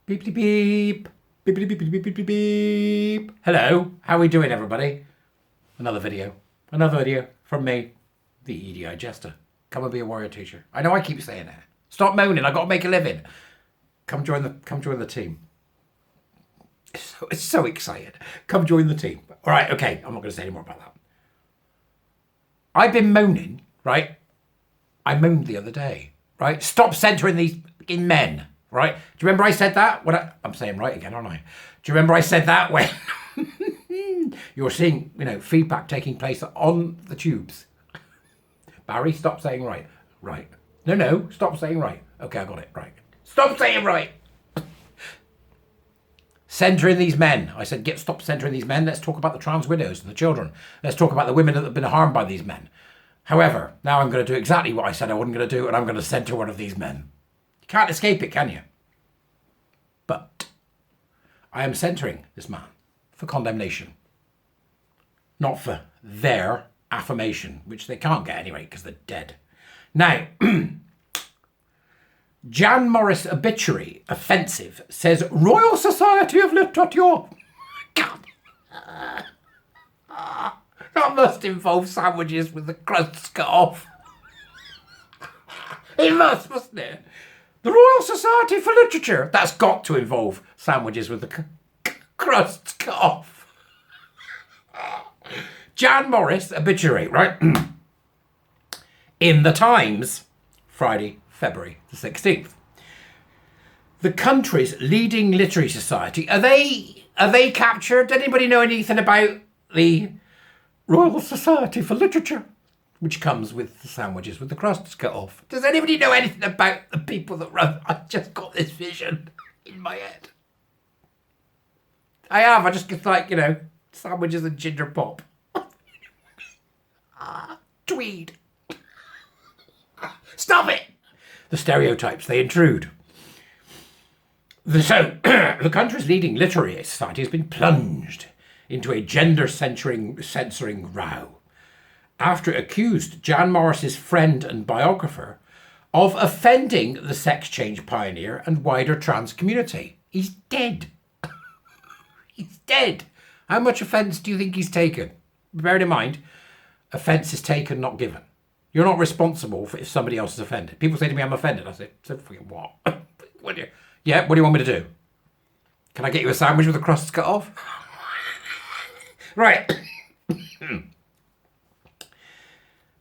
Beep, beep, beep. Beep, beep, beep, beep, beep, beep, beep. Hello, how are we doing, everybody? Another video from me, the Edijester. Come and be a warrior teacher. I know I keep saying that. Stop moaning, I've got to make a living. Come join the team. It's so excited. Come join the team. All right, okay, I'm not going to say any more about that. I've been moaning, right? I moaned the other day, right? Stop centering these fucking men, right? Do you remember I said that? I'm saying right again, aren't I? Do you remember I said that when you're seeing, feedback taking place on the tubes? Barry, stop saying right. Right. No, stop saying right. Okay, I got it, right. Stop saying right. Centering these men. I said, stop centering these men. Let's talk about the trans widows and the children. Let's talk about the women that have been harmed by these men. However, now I'm going to do exactly what I said I wasn't going to do, and I'm going to center one of these men. You can't escape it, can you? But I am centering this man for condemnation, not for their affirmation, which they can't get anyway because they're dead. Now, Jan Morris obituary, offensive, says Royal Society of Literature. God. That must involve sandwiches with the crusts cut off. It must, mustn't it? The Royal Society for Literature. That's got to involve sandwiches with the crusts cut off. Jan Morris obituary, right? In the Times, Friday, February the 16th. The country's leading literary society. Are they captured? Does anybody know anything about the Royal Society for Literature, which comes with the sandwiches with the crusts cut off? Does anybody know anything about the people that run? I just got this vision in my head. I just get sandwiches and ginger pop. Tweed. Stop it! The stereotypes, they intrude. The country's leading literary society has been plunged into a gender-censoring row after it accused Jan Morris's friend and biographer of offending the sex change pioneer and wider trans community. He's dead. He's dead. How much offence do you think he's taken? Bearing in mind, offence is taken, not given. You're not responsible for if somebody else is offended. People say to me, I'm offended. I say, so fucking what? What do you want me to do? Can I get you a sandwich with the crusts cut off? Right.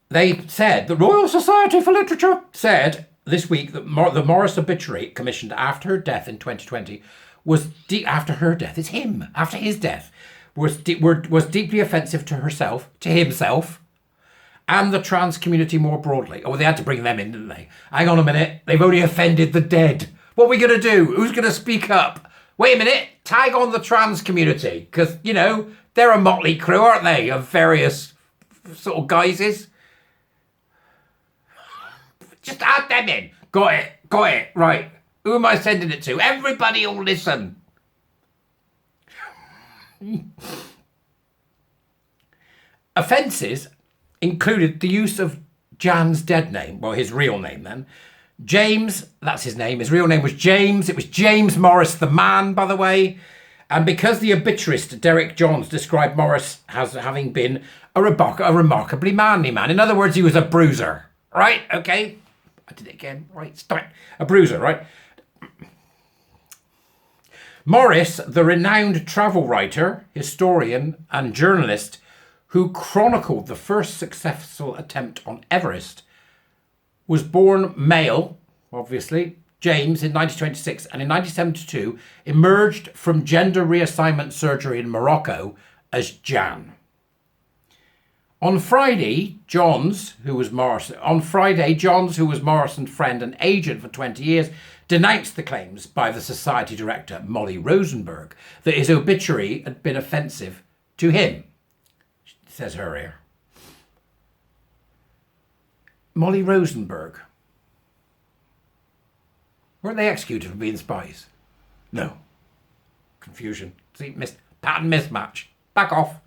They said, the Royal Society for Literature said this week that the Morris obituary commissioned after her death in 2020 after her death, it's him, after his death, was deeply offensive to himself, and the trans community more broadly. Oh, they had to bring them in, didn't they? Hang on a minute. They've only offended the dead. What are we going to do? Who's going to speak up? Wait a minute. Tag on the trans community. Because, they're a motley crew, aren't they? Of various sort of guises. Just add them in. Got it. Right. Who am I sending it to? Everybody will listen. Offences included the use of Jan's dead name, well, his real name then. James, that's his name. His real name was James. It was James Morris the man, by the way. And because the obituarist Derek Johns described Morris as having been a remarkably manly man. In other words, he was a bruiser, right? Okay. I did it again. Right, stop it. A bruiser, right? Morris, the renowned travel writer, historian, and journalist who chronicled the first successful attempt on Everest, was born male, obviously, James, in 1926, and in 1972 emerged from gender reassignment surgery in Morocco as Jan. On Friday, Johns, who was Morrison's friend and agent for 20 years, denounced the claims by the society director, Molly Rosenberg, that his obituary had been offensive to him. Says her here. Molly Rosenberg. Weren't they executed for being spies? No. Confusion. See, pattern mismatch. Back off.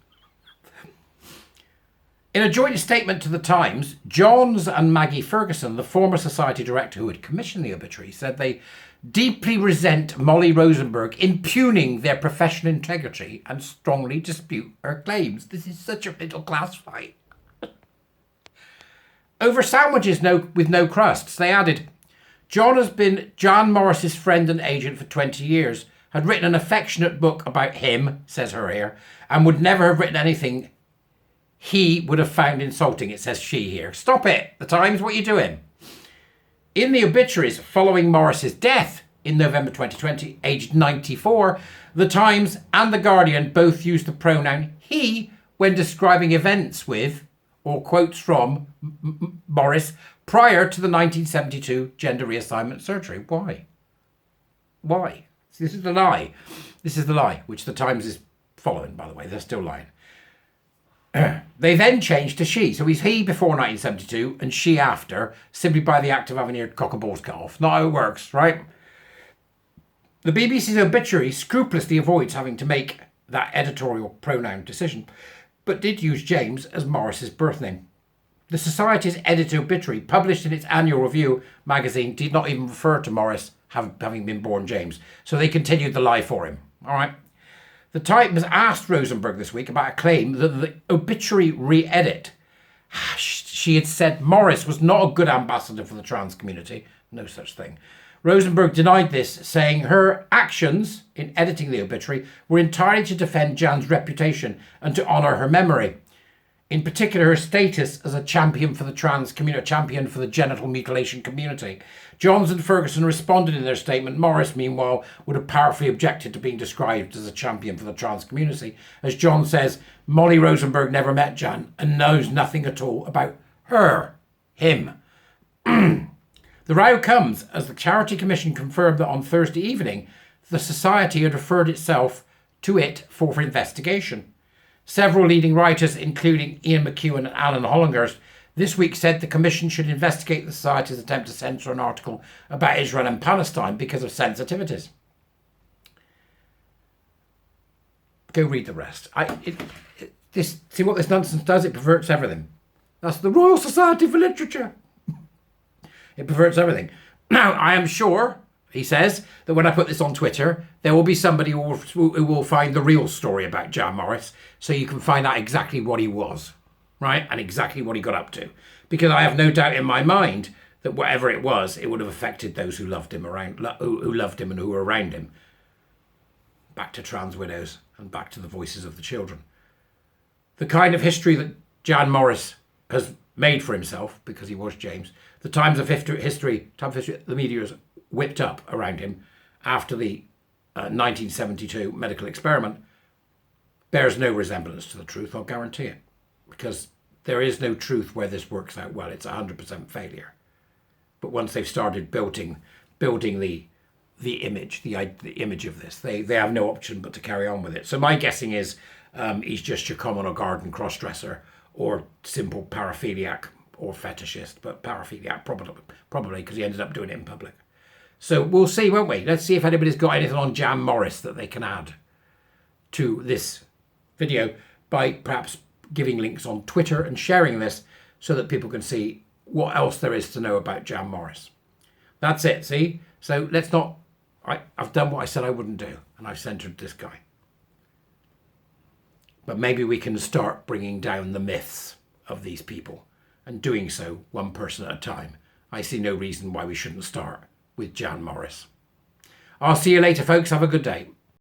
In a joint statement to the Times, Johns and Maggie Ferguson, the former society director who had commissioned the obituary, said they deeply resent Molly Rosenberg impugning their professional integrity and strongly dispute her claims. This is such a middle class fight. Over sandwiches with no crusts, they added, John has been Jan Morris's friend and agent for 20 years, had written an affectionate book about him, says her here, and would never have written anything he would have found insulting. It says she here. Stop it. The Times, what are you doing? In the obituaries following Morris's death in November 2020, aged 94, The Times and The Guardian both used the pronoun he when describing events with, or quotes from, Morris prior to the 1972 gender reassignment surgery. Why? Why? This is the lie. This is the lie, which The Times is following, by the way. They're still lying. They then changed to she. So he's he before 1972 and she after, simply by the act of having your cock and balls cut off. Not how it works, right? The BBC's obituary scrupulously avoids having to make that editorial pronoun decision, but did use James as Morris's birth name. The Society's edited obituary, published in its annual review magazine, did not even refer to Morris having been born James, so they continued the lie for him. All right. The Times asked Rosenberg this week about a claim that the obituary re-edit, she had said Morris was not a good ambassador for the trans community. No such thing. Rosenberg denied this, saying her actions in editing the obituary were entirely to defend Jan's reputation and to honour her memory. In particular, her status as a champion for the trans community, a champion for the genital mutilation community. Johns and Ferguson responded in their statement. Morris, meanwhile, would have powerfully objected to being described as a champion for the trans community. As John says, Molly Rosenberg never met Jan and knows nothing at all about him. The row comes as the Charity Commission confirmed that on Thursday evening, the Society had referred itself to it for investigation. Several leading writers, including Ian McEwan and Alan Hollinghurst, this week said the Commission should investigate the Society's attempt to censor an article about Israel and Palestine because of sensitivities. Go read the rest. See what this nonsense does? It perverts everything. That's the Royal Society for Literature. It perverts everything. Now, I am sure, he says, that when I put this on Twitter, there will be somebody who will find the real story about Jan Morris, so you can find out exactly what he was, right? And exactly what he got up to. Because I have no doubt in my mind that whatever it was, it would have affected those who loved him who loved him and who were around him. Back to trans widows and back to the voices of the children. The kind of history that Jan Morris has made for himself, because he was James, the Times of history, the media has whipped up around him after the 1972 medical experiment, bears no resemblance to the truth, I'll guarantee it. Because there is no truth where this works out well. It's 100% failure. But once they've started building the image, the image of this, they have no option but to carry on with it. So my guessing is he's just your common or garden cross-dresser or simple paraphiliac or fetishist, but paraphiliac probably because he ended up doing it in public. So we'll see, won't we? Let's see if anybody's got anything on Jan Morris that they can add to this video by perhaps giving links on Twitter and sharing this so that people can see what else there is to know about Jan Morris. That's it, see? So let's not... I've done what I said I wouldn't do, and I've centred this guy. But maybe we can start bringing down the myths of these people, and doing so one person at a time. I see no reason why we shouldn't start with Jan Morris. I'll see you later, folks. Have a good day.